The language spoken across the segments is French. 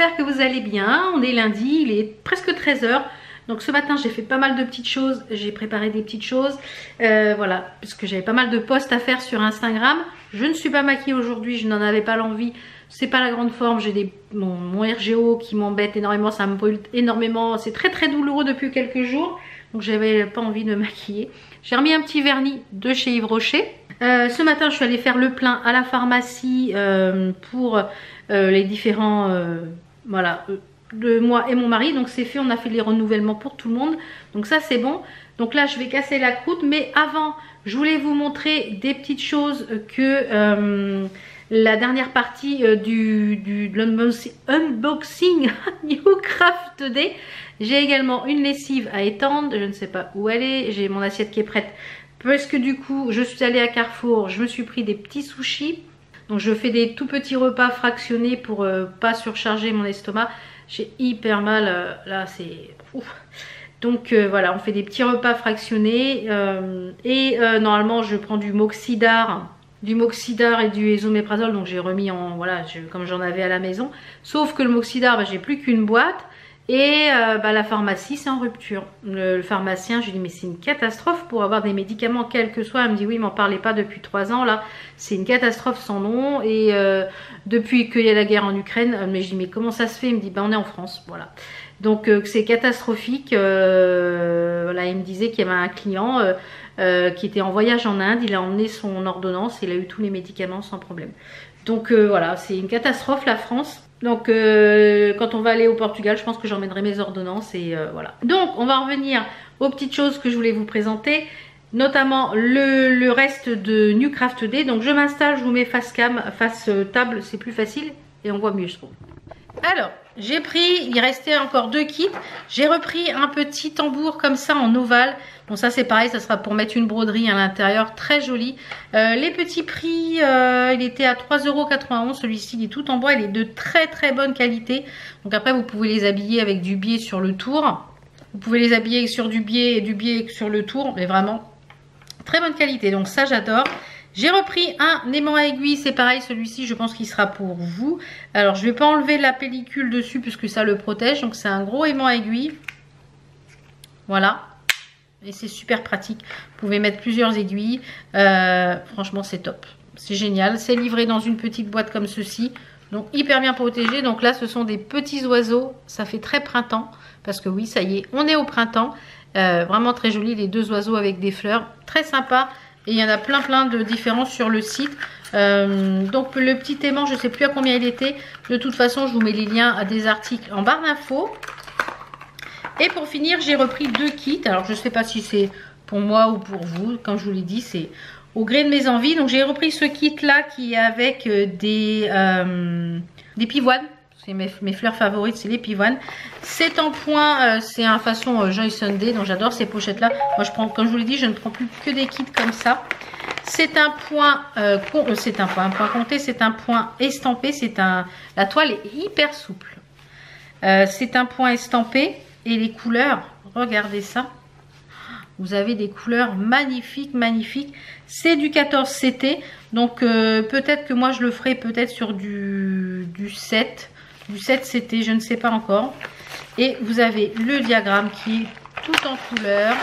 j'espère que vous allez bien. On est lundi, il est presque 13 h. Donc ce matin j'ai fait pas mal de petites choses, j'ai préparé des petites choses, voilà, parce que j'avais pas mal de posts à faire sur Instagram. Je ne suis pas maquillée aujourd'hui, je n'en avais pas l'envie, c'est pas la grande forme, j'ai mon RGO qui m'embête énormément, ça me brûle énormément, c'est très douloureux depuis quelques jours. Donc j'avais pas envie de me maquiller. J'ai remis un petit vernis de chez Yves Rocher. Ce matin je suis allée faire le plein à la pharmacie pour les différents, voilà, de moi et mon mari. Donc c'est fait, on a fait les renouvellements pour tout le monde. Donc ça c'est bon. Donc là je vais casser la croûte. Mais avant je voulais vous montrer des petites choses que la dernière partie de l'unboxing New Craft Day. J'ai également une lessive à étendre, je ne sais pas où elle est, j'ai mon assiette qui est prête. Parce que du coup, je suis allée à Carrefour, je me suis pris des petits sushis. Donc je fais des tout petits repas fractionnés pour pas surcharger mon estomac. J'ai hyper mal, là c'est ouf. Donc voilà, on fait des petits repas fractionnés. Normalement, je prends du Moxidar et du Esoméprazole. Donc j'ai remis en, voilà, comme j'en avais à la maison. Sauf que le Moxidar, bah, j'ai plus qu'une boîte. Et la pharmacie c'est en rupture. Le pharmacien, je lui dis mais c'est une catastrophe pour avoir des médicaments quels que soient. Elle me dit oui, m'en parlez pas depuis 3 ans là. C'est une catastrophe sans nom. Et depuis qu'il y a la guerre en Ukraine, mais je dis mais comment ça se fait? Il me dit ben on est en France, voilà. Donc c'est catastrophique. Voilà, il me disait qu'il y avait un client qui était en voyage en Inde. Il a emmené son ordonnance, il a eu tous les médicaments sans problème. Donc voilà, c'est une catastrophe la France. Donc quand on va aller au Portugal, je pense que j'emmènerai mes ordonnances et voilà. Donc on va revenir aux petites choses que je voulais vous présenter, notamment le reste de New Craft Day. Donc je m'installe, je vous mets face cam, face table, c'est plus facile et on voit mieux je trouve. Alors j'ai pris, il restait encore 2 kits. J'ai repris un petit tambour comme ça en ovale. Bon ça c'est pareil, ça sera pour mettre une broderie à l'intérieur, très joli. Les petits prix, il était à 3,91 €. Celui-ci il est tout en bois, il est de très bonne qualité. Donc après vous pouvez les habiller avec du biais sur le tour. Vous pouvez les habiller sur du biais et du biais sur le tour, mais vraiment très bonne qualité. Donc ça j'adore. J'ai repris un aimant à aiguille, c'est pareil, celui-ci je pense qu'il sera pour vous. Alors je ne vais pas enlever la pellicule dessus puisque ça le protège. Donc c'est un gros aimant à aiguille. Voilà. Et c'est super pratique. Vous pouvez mettre plusieurs aiguilles. Franchement c'est top. C'est génial. C'est livré dans une petite boîte comme ceci. Donc hyper bien protégé. Donc là ce sont des petits oiseaux. Ça fait très printemps. Parce que oui ça y est, on est au printemps. Vraiment très joli. Les 2 oiseaux avec des fleurs. Très sympa. Et il y en a plein de différences sur le site. Donc le petit aimant, je ne sais plus à combien il était. De toute façon, je vous mets les liens à des articles en barre d'infos. Et pour finir, j'ai repris 2 kits. Alors je ne sais pas si c'est pour moi ou pour vous. Comme je vous l'ai dit, c'est au gré de mes envies. Donc j'ai repris ce kit là qui est avec des pivoines. C'est mes fleurs favorites, c'est les pivoines. C'est en point, c'est un façon Joy Sunday, donc j'adore ces pochettes là. Moi je prends, comme je vous l'ai dit, je ne prends plus que des kits comme ça. C'est un point, un point compté, c'est un point estampé, la toile est hyper souple. C'est un point estampé et les couleurs, regardez ça. Vous avez des couleurs magnifiques. C'est du 14 CT, donc peut-être que moi je le ferai peut-être sur du 7. Du 7 CT, je ne sais pas encore. Et vous avez le diagramme qui est tout en couleur,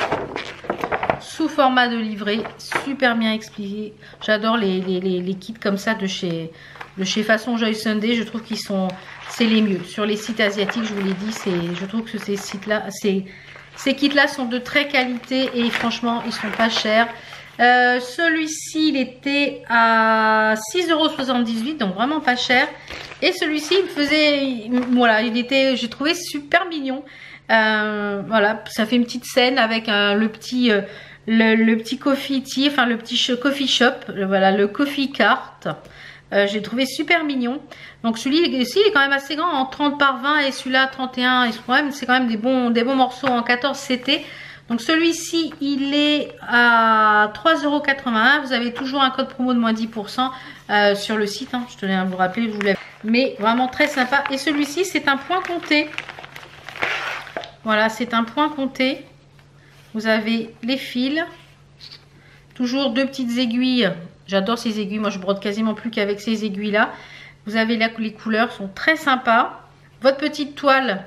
sous format de livret, super bien expliqué. J'adore les kits comme ça de chez Façon Joy Sunday. Je trouve qu'ils sont, c'est les mieux. Sur les sites asiatiques, je vous l'ai dit, je trouve que ces sites-là, ces kits-là sont de très qualité et franchement, ils sont pas chers. Celui-ci, il était à 6,78 €, donc vraiment pas cher. Et celui-ci, il faisait, voilà, j'ai trouvé super mignon. Voilà, ça fait une petite scène avec le petit coffee tea, enfin le petit coffee shop, voilà, le coffee cart. J'ai trouvé super mignon. Donc celui-ci il est quand même assez grand, en 30 par 20 et celui-là 31. C'est quand même des bons morceaux en 14 CT. Donc celui-ci il est à 3,81 €. Vous avez toujours un code promo de moins 10% sur le site. Hein. Je tenais à vous rappeler, je vous l'avais. Mais vraiment très sympa. Et celui-ci c'est un point compté. Voilà, c'est un point compté. Vous avez les fils. Toujours 2 petites aiguilles. J'adore ces aiguilles. Moi je brode quasiment plus qu'avec ces aiguilles là. Vous avez là, les couleurs sont très sympas. votre petite toile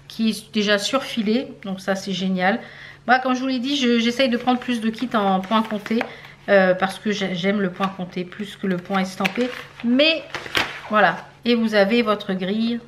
qui est déjà surfilée, donc ça c'est génial. Moi, comme je vous l'ai dit, j'essaye de prendre plus de kits en point compté parce que j'aime le point compté plus que le point estampé. Mais voilà, et vous avez votre grille,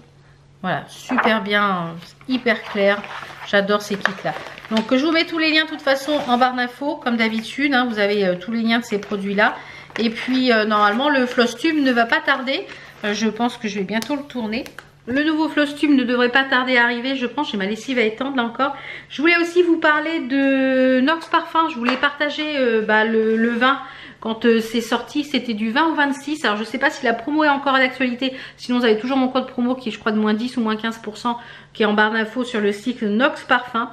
voilà, super bien, hyper clair. J'adore ces kits là. Donc je vous mets tous les liens de toute façon en barre d'infos comme d'habitude, hein, vous avez tous les liens de ces produits là. Et puis normalement le floss tube ne va pas tarder, je pense que je vais bientôt le tourner. Le nouveau floss tube ne devrait pas tarder à arriver, je pense. J'ai ma lessive à étendre là encore. Je voulais aussi vous parler de Nox Parfum. Je voulais partager le vin. Quand c'est sorti, c'était du 20 au 26. Alors je ne sais pas si la promo est encore d'actualité. Sinon vous avez toujours mon code promo qui est je crois de moins 10 ou moins 15% qui est en barre d'infos sur le site Nox Parfum.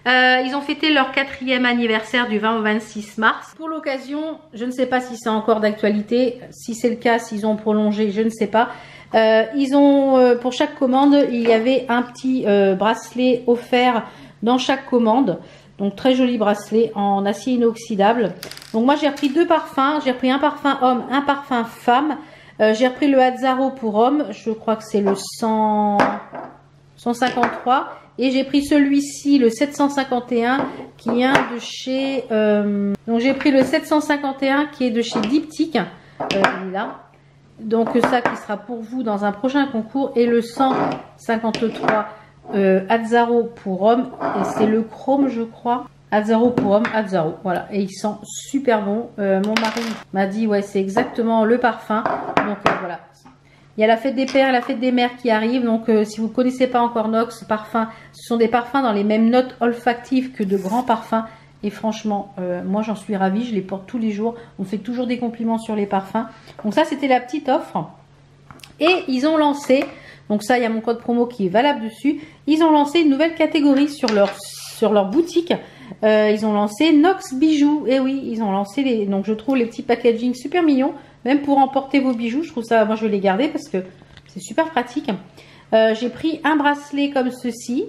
Ils ont fêté leur 4e anniversaire du 20 au 26 mars. Pour l'occasion, je ne sais pas si c'est encore d'actualité. Si c'est le cas, s'ils ont prolongé, je ne sais pas. Ils ont, pour chaque commande, il y avait un petit bracelet offert dans chaque commande. Donc très joli bracelet en acier inoxydable. Donc moi j'ai repris 2 parfums. J'ai repris un parfum homme, un parfum femme. J'ai repris le Azzaro pour homme. Je crois que c'est le 153. Et j'ai pris celui-ci, le 751, qui vient de chez... donc j'ai pris le 751 qui est de chez Diptyque. Là. Donc ça qui sera pour vous dans un prochain concours. Et le 153 Azzaro pour homme. Et c'est le chrome je crois. Azzaro pour homme, Azzaro. Voilà. Et il sent super bon. Mon mari m'a dit ouais c'est exactement le parfum. Donc voilà. Il y a la fête des pères et la fête des mères qui arrive. Donc si vous ne connaissez pas encore Nox Parfum, ce sont des parfums dans les mêmes notes olfactives que de grands parfums. Et franchement, moi j'en suis ravie. Je les porte tous les jours. On fait toujours des compliments sur les parfums. Donc ça c'était la petite offre. Et ils ont lancé, donc ça il y a mon code promo qui est valable dessus. Ils ont lancé une nouvelle catégorie sur leur boutique. Ils ont lancé Nox bijoux. Et oui, ils ont lancé les... Donc je trouve les petits packaging super mignons. Même pour emporter vos bijoux, je trouve ça, moi je vais les garder parce que c'est super pratique. J'ai pris un bracelet comme ceci,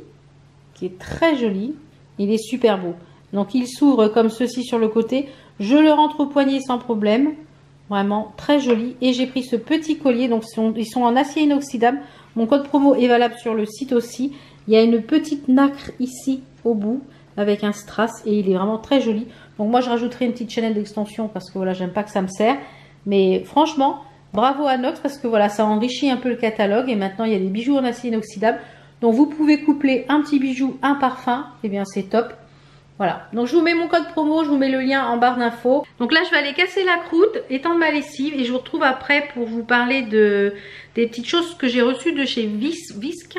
qui est très joli. Il est super beau. Donc il s'ouvre comme ceci sur le côté. Je le rentre au poignet sans problème. Vraiment très joli. Et j'ai pris ce petit collier. Donc ils sont en acier inoxydable. Mon code promo est valable sur le site aussi. Il y a une petite nacre ici au bout avec un strass. Et il est vraiment très joli. Donc moi je rajouterai une petite chaînette d'extension parce que voilà, j'aime pas que ça me serre. Mais franchement, bravo à Nox parce que voilà, ça enrichit un peu le catalogue. Et maintenant, il y a des bijoux en acier inoxydable. Donc, vous pouvez coupler un petit bijou, un parfum. Et bien, c'est top. Voilà. Donc, je vous mets mon code promo. Je vous mets le lien en barre d'infos. Donc là, je vais aller casser la croûte, étendre ma lessive. Et je vous retrouve après pour vous parler des petites choses que j'ai reçues de chez Visc.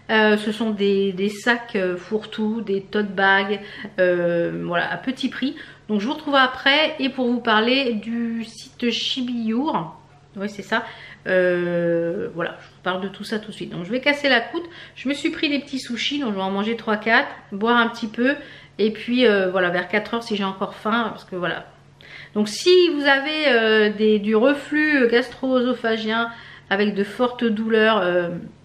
Ce sont des sacs fourre-tout, des tote bags, voilà, à petit prix. Donc je vous retrouve après et pour vous parler du site Chibiour. Oui c'est ça. Voilà, je vous parle de tout ça tout de suite. Donc je vais casser la croûte. Je me suis pris des petits sushis, donc je vais en manger 3-4, boire un petit peu. Et puis voilà, vers 4 h si j'ai encore faim, parce que voilà. Donc si vous avez du reflux gastro-œsophagien, avec de fortes douleurs.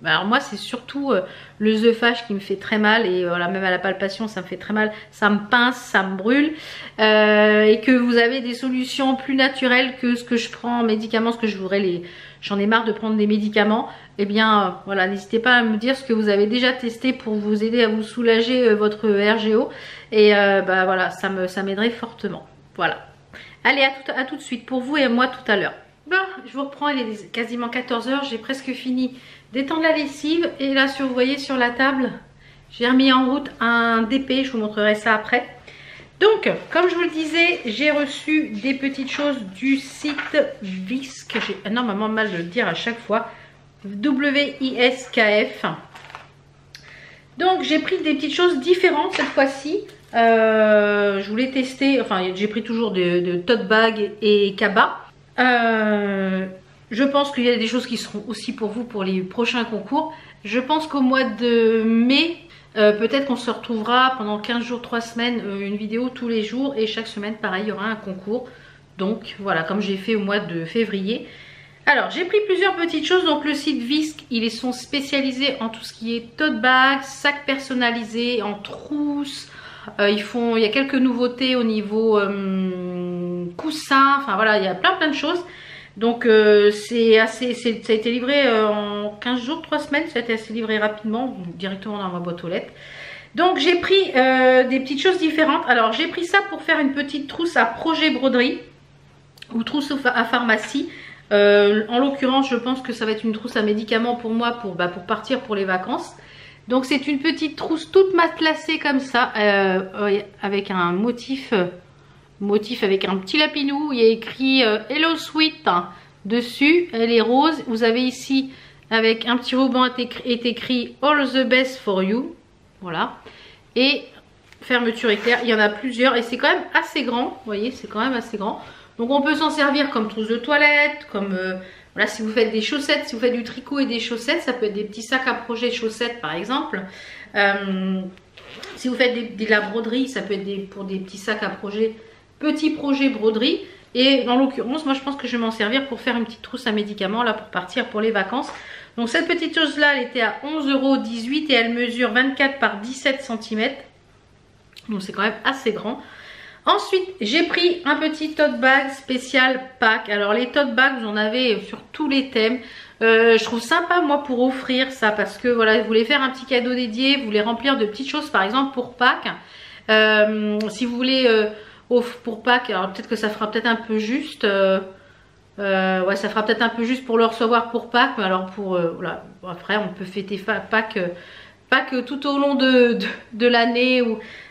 Alors moi c'est surtout l'œsophage qui me fait très mal et voilà, même à la palpation ça me fait très mal, ça me pince, ça me brûle et que vous avez des solutions plus naturelles que ce que je prends en médicaments, ce que je voudrais j'en ai marre de prendre des médicaments, et bien voilà, n'hésitez pas à me dire ce que vous avez déjà testé pour vous aider à vous soulager votre RGO et voilà, ça m'aiderait fortement. Voilà. Allez, à tout de suite pour vous et moi tout à l'heure. Bon, je vous reprends, il est quasiment 14 h, j'ai presque fini d'étendre la lessive. Et là, vous voyez sur la table, j'ai remis en route un DP, je vous montrerai ça après. Donc, comme je vous le disais, j'ai reçu des petites choses du site Visc. J'ai énormément mal de le dire à chaque fois. WISKF. Donc, j'ai pris des petites choses différentes cette fois-ci. Je voulais tester, enfin, j'ai pris toujours de tote bag et cabas. Je pense qu'il y a des choses qui seront aussi pour vous pour les prochains concours. Je pense qu'au mois de mai, peut-être qu'on se retrouvera pendant 15 jours, 3 semaines, une vidéo tous les jours. Et chaque semaine, pareil, il y aura un concours. Donc voilà, comme j'ai fait au mois de février. Alors, j'ai pris plusieurs petites choses. Donc le site Visc, ils sont spécialisés en tout ce qui est tote bag, sac personnalisé, en trousse. Il y a quelques nouveautés au niveau coussin. Enfin voilà, il y a plein de choses. Donc ça a été livré en 15 jours, 3 semaines, ça a été assez livré rapidement, directement dans ma boîte aux lettres. Donc j'ai pris des petites choses différentes. Alors j'ai pris ça pour faire une petite trousse à projet broderie ou trousse à pharmacie. En l'occurrence, je pense que ça va être une trousse à médicaments pour moi pour partir pour les vacances. Donc c'est une petite trousse toute matelassée comme ça, avec un motif avec un petit lapinou. Il y a écrit Hello Sweet dessus. Elle est rose. Vous avez ici avec un petit ruban est écrit All the best for you. Voilà. Et fermeture éclair. Il y en a plusieurs et c'est quand même assez grand. Vous voyez, c'est quand même assez grand. Donc on peut s'en servir comme trousse de toilette, comme voilà, si vous faites des chaussettes, si vous faites du tricot et des chaussettes, ça peut être des petits sacs à projet chaussettes par exemple. Si vous faites de la broderie, ça peut être pour des petits sacs à projet, petits projets broderie. Et dans l'occurrence, moi je pense que je vais m'en servir pour faire une petite trousse à médicaments là pour partir pour les vacances. Donc cette petite chose là, elle était à 11,18 € et elle mesure 24 par 17 cm. Donc c'est quand même assez grand. Ensuite, j'ai pris un petit tote bag spécial Pâques. Alors les tote bags, vous en avez sur tous les thèmes. Je trouve sympa moi pour offrir ça parce que voilà, vous voulez faire un petit cadeau dédié, vous voulez remplir de petites choses par exemple pour Pâques. Si vous voulez pour Pâques, alors peut-être que ça fera peut-être un peu juste. Ouais, ça fera peut-être un peu juste pour le recevoir pour Pâques. Mais alors pour voilà, après on peut fêter Pâques. Pas que tout au long de l'année.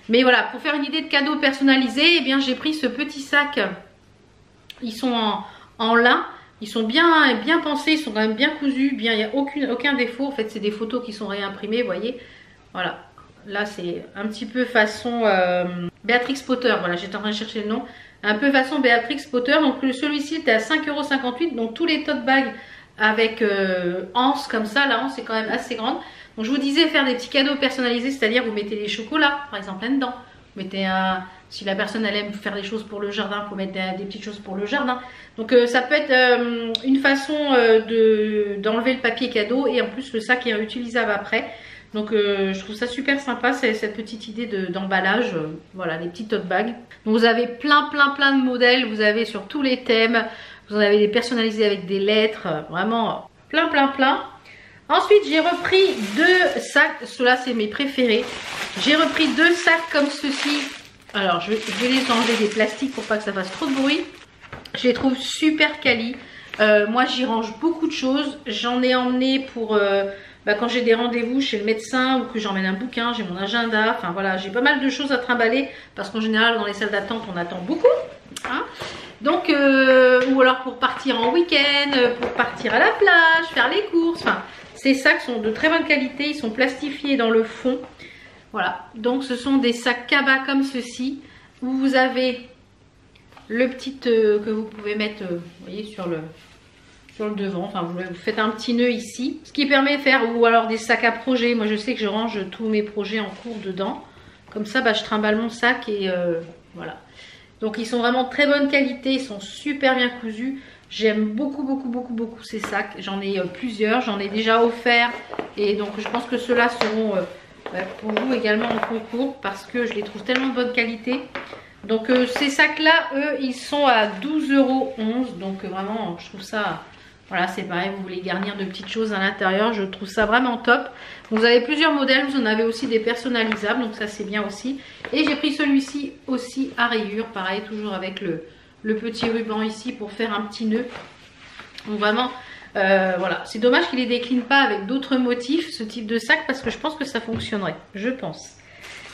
Mais voilà, pour faire une idée de cadeau personnalisé, eh bien j'ai pris ce petit sac. Ils sont en lin. Ils sont bien pensés, ils sont quand même bien cousus. Il n'y a aucun défaut. En fait, c'est des photos qui sont réimprimées, vous voyez. Voilà. Là, c'est un petit peu façon Béatrix Potter. Voilà, j'étais en train de chercher le nom. Un peu façon Béatrix Potter. Donc celui-ci était à 5,58 €. Donc tous les tote bags avec anse comme ça. La anse est quand même assez grande. Donc je vous disais faire des petits cadeaux personnalisés, c'est-à-dire vous mettez des chocolats par exemple là-dedans. Vous mettez si la personne elle aime faire des choses pour le jardin, vous mettez des petites choses pour le jardin. Donc ça peut être une façon d'enlever le papier cadeau et en plus le sac est réutilisable après. Donc je trouve ça super sympa, c'est cette petite idée d'emballage. Voilà, les petits tote bags. Donc vous avez plein de modèles, vous avez sur tous les thèmes. Vous en avez des personnalisés avec des lettres, vraiment plein. Ensuite, j'ai repris 2 sacs. Ceux-là, c'est mes préférés. J'ai repris 2 sacs comme ceci. Alors, je vais les enlever des plastiques pour pas que ça fasse trop de bruit. Je les trouve super quali. Moi, j'y range beaucoup de choses. J'en ai emmené pour quand j'ai des rendez-vous chez le médecin ou que j'emmène un bouquin. J'ai mon agenda. Enfin, voilà, j'ai pas mal de choses à trimballer parce qu'en général, dans les salles d'attente, on attend beaucoup. Hein, donc, ou alors pour partir en week-end, pour partir à la plage, faire les courses. Enfin, ces sacs sont de très bonne qualité, ils sont plastifiés dans le fond. Voilà, donc ce sont des sacs Kaba comme ceci, où vous avez le petit que vous pouvez mettre, vous voyez, sur le devant. Enfin, vous faites un petit nœud ici, ce qui permet de faire, ou alors des sacs à projet. Moi, je sais que je range tous mes projets en cours dedans. Comme ça, je trimballe mon sac et voilà. Donc, ils sont vraiment de très bonne qualité, ils sont super bien cousus. J'aime beaucoup ces sacs. J'en ai plusieurs, j'en ai déjà offert. Et donc je pense que ceux-là seront pour vous également en concours parce que je les trouve tellement de bonne qualité. Donc ces sacs-là, eux, ils sont à 12,11 €. Donc vraiment, je trouve ça... Voilà, c'est pareil, vous voulez garnir de petites choses à l'intérieur. Je trouve ça vraiment top. Vous avez plusieurs modèles, vous en avez aussi des personnalisables. Donc ça, c'est bien aussi. Et j'ai pris celui-ci aussi à rayures. Pareil, toujours avec le petit ruban ici pour faire un petit nœud. Donc vraiment voilà, c'est dommage qu'il les décline pas avec d'autres motifs ce type de sac parce que je pense que ça fonctionnerait, je pense.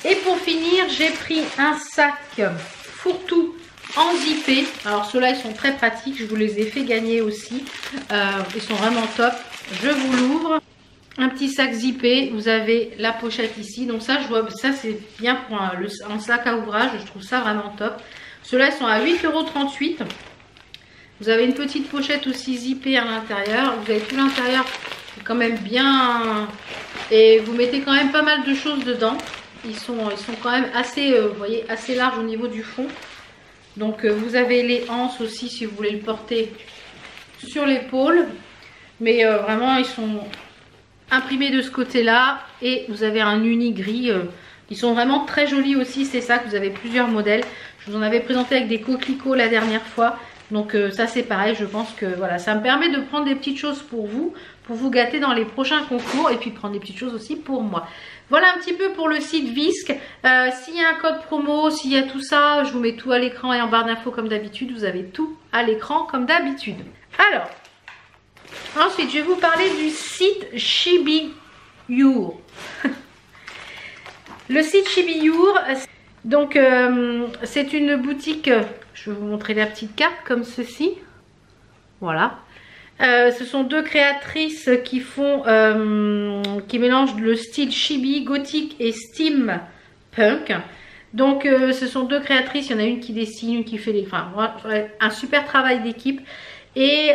Et pour finir, j'ai pris un sac fourre-tout en zippé. Alors ceux-là ils sont très pratiques, je vous les ai fait gagner aussi. Ils sont vraiment top. Je vous l'ouvre. Un petit sac zippé, vous avez la pochette ici. Donc ça, je vois, ça c'est bien pour un sac à ouvrage, je trouve ça vraiment top. Ceux-là sont à 8,38 €. Vous avez une petite pochette aussi zippée à l'intérieur. Vous avez tout l'intérieur quand même bien. Et vous mettez quand même pas mal de choses dedans. Ils sont quand même assez, vous voyez, assez larges au niveau du fond. Donc vous avez les anses aussi si vous voulez le porter sur l'épaule. Mais vraiment, ils sont imprimés de ce côté-là. Et vous avez un uni gris. Ils sont vraiment très jolis aussi, c'est ça que vous avez plusieurs modèles. Je vous en avais présenté avec des coquelicots la dernière fois. Donc ça c'est pareil, je pense que voilà, ça me permet de prendre des petites choses pour vous gâter dans les prochains concours et puis prendre des petites choses aussi pour moi. Voilà un petit peu pour le site Visc. S'il y a un code promo, s'il y a tout ça, je vous mets tout à l'écran et en barre d'infos comme d'habitude. Vous avez tout à l'écran comme d'habitude. Alors, ensuite je vais vous parler du site Chibi-Your. Le site Chibi-Your, donc c'est une boutique, je vais vous montrer la petite carte comme ceci. Voilà. Ce sont deux créatrices qui font, qui mélangent le style chibi, gothique et steampunk. Donc ce sont deux créatrices, il y en a une qui dessine, une qui fait les... Enfin, un super travail d'équipe. Et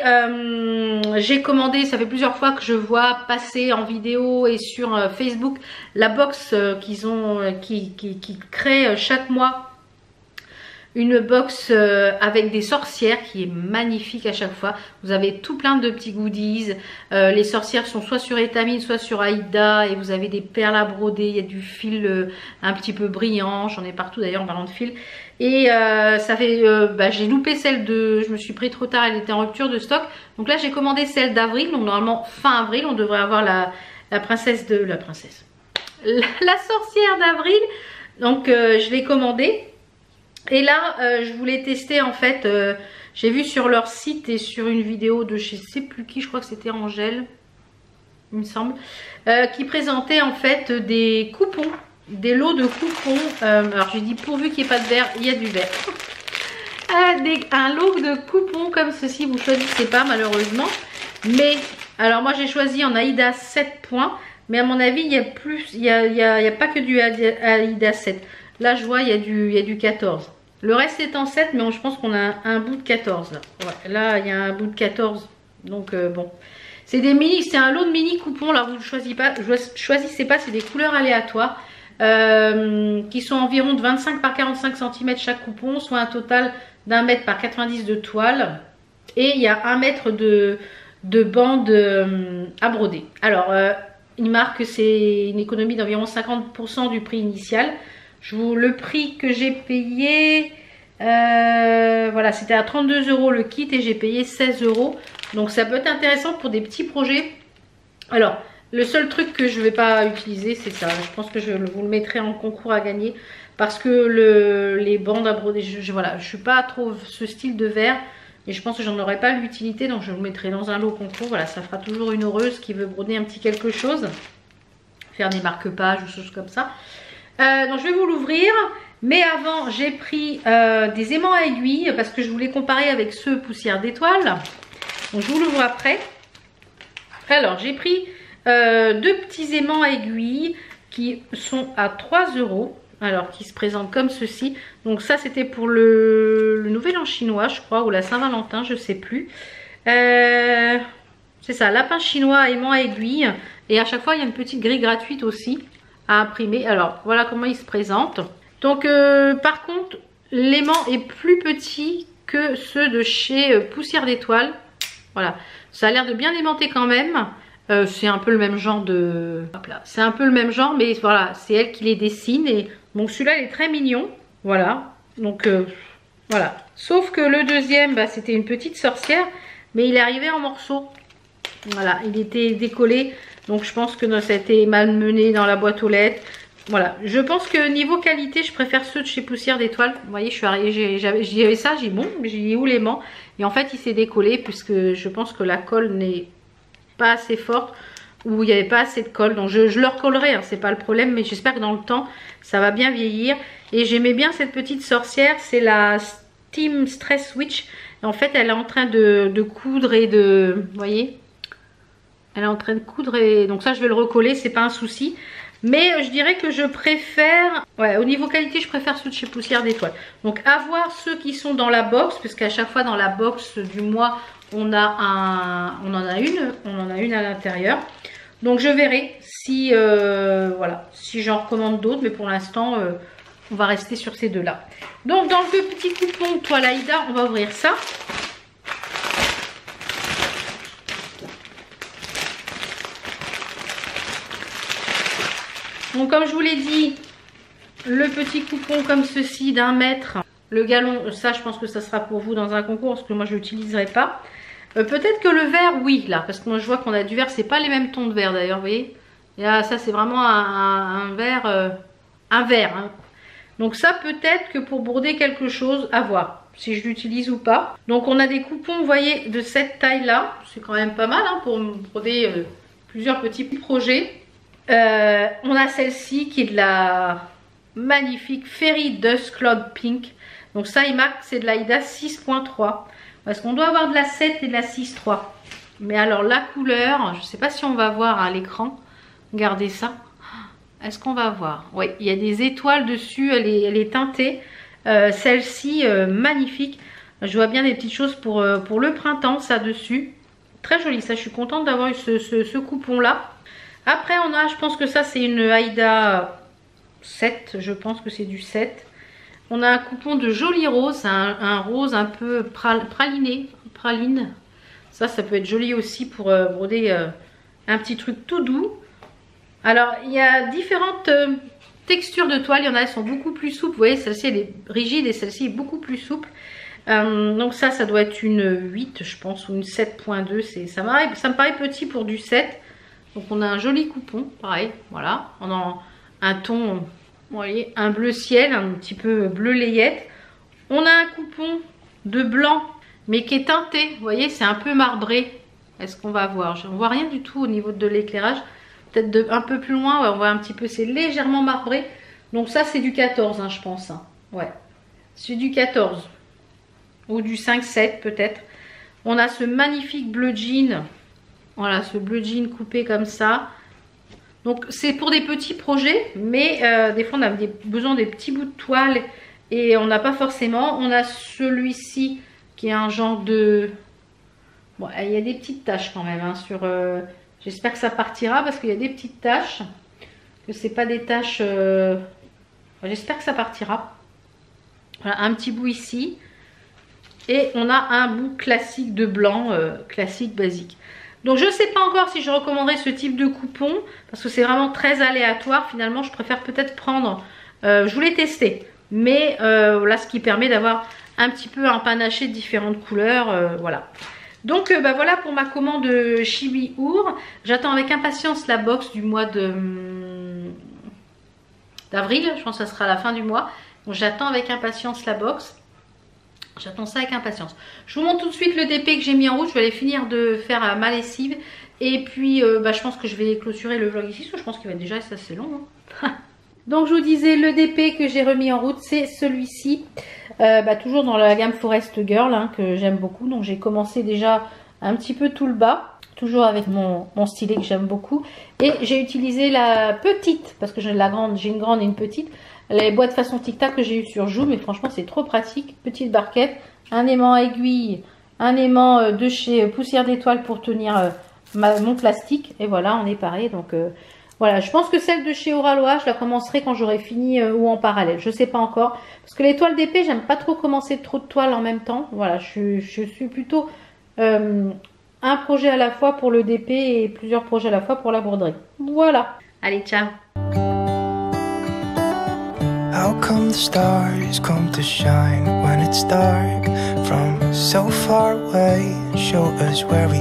j'ai commandé, ça fait plusieurs fois que je vois passer en vidéo et sur Facebook la box qui créent chaque mois. Une box avec des sorcières qui est magnifique à chaque fois. Vous avez tout plein de petits goodies. Les sorcières sont soit sur étamine, soit sur Aïda. Et vous avez des perles à broder. Il y a du fil un petit peu brillant. J'en ai partout d'ailleurs en parlant de fil. Et ça fait... j'ai loupé celle de... Je me suis pris trop tard, elle était en rupture de stock. Donc là j'ai commandé celle d'avril. Donc normalement fin avril on devrait avoir la princesse de... La princesse. La sorcière d'avril. Donc je l'ai commandée. Et là, je voulais tester en fait, j'ai vu sur leur site et sur une vidéo de je sais plus qui, je crois que c'était Angèle, il me semble, qui présentait en fait des coupons, des lots de coupons. Alors j'ai dit pourvu qu'il n'y ait pas de verre, il y a du verre. Un lot de coupons comme ceci, vous ne choisissez pas malheureusement. Mais, alors moi j'ai choisi en Aïda 7 points, mais à mon avis il y a plus, il y a pas que du Aïda 7. Là je vois il y a du 14. Le reste est en 7 mais je pense qu'on a un bout de 14 là. Ouais, là il y a un bout de 14. Donc bon. C'est des mini, c'est un lot de mini coupons. Là vous ne choisissez pas, c'est des couleurs aléatoires. Qui sont environ de 25 par 45 cm chaque coupon, soit un total d'1 mètre par 90 de toile. Et il y a 1 mètre de bande à broder. Alors il marque que c'est une économie d'environ 50% du prix initial. Le prix que j'ai payé, voilà, c'était à 32 € le kit et j'ai payé 16 €. Donc ça peut être intéressant pour des petits projets. Alors, le seul truc que je ne vais pas utiliser, c'est ça. Je pense que je vous le mettrai en concours à gagner. Parce que les bandes à broder, voilà, je ne suis pas trop ce style de verre. Et je pense que j'en aurai pas l'utilité. Donc je vous le mettrai dans un lot concours. Voilà, ça fera toujours une heureuse qui veut broder un petit quelque chose. Faire des marque-pages ou choses comme ça. Donc je vais vous l'ouvrir, mais avant j'ai pris des aimants à aiguilles parce que je voulais comparer avec ceux poussière d'étoiles. Donc je vous l'ouvre après. Alors j'ai pris deux petits aimants à aiguilles qui sont à 3 €. Alors qui se présentent comme ceci. Donc ça c'était pour le nouvel an chinois je crois, ou la Saint-Valentin, je sais plus. C'est ça, lapin chinois aimant à aiguilles. Et à chaque fois il y a une petite grille gratuite aussi à imprimer. Alors voilà comment il se présente. Donc par contre l'aimant est plus petit que ceux de chez Poussière d'étoiles. Voilà, ça a l'air de bien aimanter quand même. C'est un peu le même genre de... C'est un peu le même genre mais voilà, c'est elle qui les dessine. Et donc celui-là il est très mignon. Voilà, donc voilà. Sauf que le deuxième, c'était une petite sorcière, mais il est arrivé en morceaux. Voilà, il était décollé. Donc je pense que ça a été malmené dans la boîte aux lettres. Voilà, je pense que niveau qualité, je préfère ceux de chez Poussière d'étoiles. Vous voyez, je suis arrivée, j'avais ça, j'ai dit bon, j'ai dit où l'aimant. Et en fait, il s'est décollé puisque je pense que la colle n'est pas assez forte ou il n'y avait pas assez de colle. Donc je le recollerai, hein, c'est pas le problème, mais j'espère que dans le temps, ça va bien vieillir. Et j'aimais bien cette petite sorcière, c'est la Steam Stress Witch. Et en fait, elle est en train de coudre et de... Vous voyez ? Elle est en train de coudre et donc ça je vais le recoller, c'est pas un souci. Mais je dirais que je préfère, ouais, au niveau qualité je préfère ceux de chez Poussière d'étoiles. Donc à voir ceux qui sont dans la box, parce qu'à chaque fois dans la box du mois on en a une à l'intérieur. Donc je verrai si voilà, si j'en recommande d'autres, mais pour l'instant on va rester sur ces deux là. Donc dans le petit coupon Toile Aïda, on va ouvrir ça. Donc comme je vous l'ai dit, le petit coupon comme ceci d'1 mètre Le galon, ça je pense que ça sera pour vous dans un concours parce que moi je l'utiliserai pas. Peut-être que le vert, oui, là, parce que moi je vois qu'on a du vert, c'est pas les mêmes tons de vert d'ailleurs, vous voyez. Et là, ça c'est vraiment un vert, hein. Donc ça peut-être que pour broder quelque chose, à voir si je l'utilise ou pas. Donc on a des coupons, vous voyez, de cette taille là, c'est quand même pas mal hein, pour broder plusieurs petits projets. On a celle-ci qui est de la magnifique Fairy Dust Cloud Pink. Donc ça il marque c'est de l'Aïda 6.3 parce qu'on doit avoir de la 7 et de la 6.3. Mais alors la couleur, je sais pas si on va voir à l'écran. Regardez ça. Est-ce qu'on va voir? Oui, il y a des étoiles dessus, elle est teintée. Celle-ci, magnifique. Je vois bien des petites choses pour le printemps, ça dessus. Très joli, ça, je suis contente d'avoir eu ce coupon-là. Après, on a, je pense que ça, c'est une Aïda 7. Je pense que c'est du 7. On a un coupon de joli rose, un rose un peu praline. Ça peut être joli aussi pour broder un petit truc tout doux. Alors, il y a différentes textures de toile. Il y en a, elles sont beaucoup plus souples. Vous voyez, celle-ci, elle est rigide et celle-ci est beaucoup plus souple. Donc ça doit être une 8, je pense, ou une 7.2. Ça me paraît petit pour du 7. Donc, on a un joli coupon, pareil. Voilà, on a un ton, vous voyez, un bleu ciel, un petit peu bleu layette. On a un coupon de blanc, mais qui est teinté. Vous voyez, c'est un peu marbré. Est-ce qu'on va voir? On ne voit rien du tout au niveau de l'éclairage. Peut-être un peu plus loin, ouais, on voit un petit peu, c'est légèrement marbré. Donc ça c'est du 14 hein, je pense. Hein. Ouais, c'est du 14. Ou du 5-7 peut-être. On a ce magnifique bleu jean. Voilà, ce bleu jean coupé comme ça. Donc c'est pour des petits projets. Mais des fois on a besoin des petits bouts de toile. Et on n'a pas forcément. On a celui-ci qui est un genre de... Bon, il y a des petites taches quand même hein, sur... J'espère que ça partira parce qu'il y a des petites taches. Que c'est pas des taches... J'espère que ça partira. Voilà, un petit bout ici. Et on a un bout classique de blanc, classique, basique. Donc je ne sais pas encore si je recommanderais ce type de coupon. Parce que c'est vraiment très aléatoire. Finalement, je préfère peut-être prendre... je voulais tester. Mais là, ce qui permet d'avoir un petit peu un panaché de différentes couleurs. Voilà. Donc voilà pour ma commande Chibi Our. J'attends avec impatience la box du mois d'avril. Je pense que ça sera à la fin du mois. Donc j'attends avec impatience la box. J'attends ça avec impatience. Je vous montre tout de suite le DP que j'ai mis en route. Je vais aller finir de faire ma lessive. Et puis je pense que je vais clôturer le vlog ici. Parce que je pense qu'il va déjà être assez long. Hein. Donc je vous disais le DP que j'ai remis en route. C'est celui-ci. Toujours dans la gamme Forest Girl hein, que j'aime beaucoup. Donc j'ai commencé déjà un petit peu tout le bas. Toujours avec mon stylet que j'aime beaucoup. Et j'ai utilisé la petite. Parce que j'ai une grande et une petite. Les boîtes façon tic-tac que j'ai eu sur Joue. Mais franchement c'est trop pratique. Petite barquette. Un aimant à aiguille. Un aimant de chez Poussière d'étoile pour tenir mon plastique. Et voilà, on est pareil. Donc voilà, je pense que celle de chez Oraloa, je la commencerai quand j'aurai fini ou en parallèle. Je sais pas encore. Parce que les toiles d'épée, j'aime pas trop commencer trop de toiles en même temps. Voilà, je suis plutôt un projet à la fois pour le DP et plusieurs projets à la fois pour la broderie. Voilà. Allez, ciao. How come the stars come to shine when it's dark from so far away and show us where we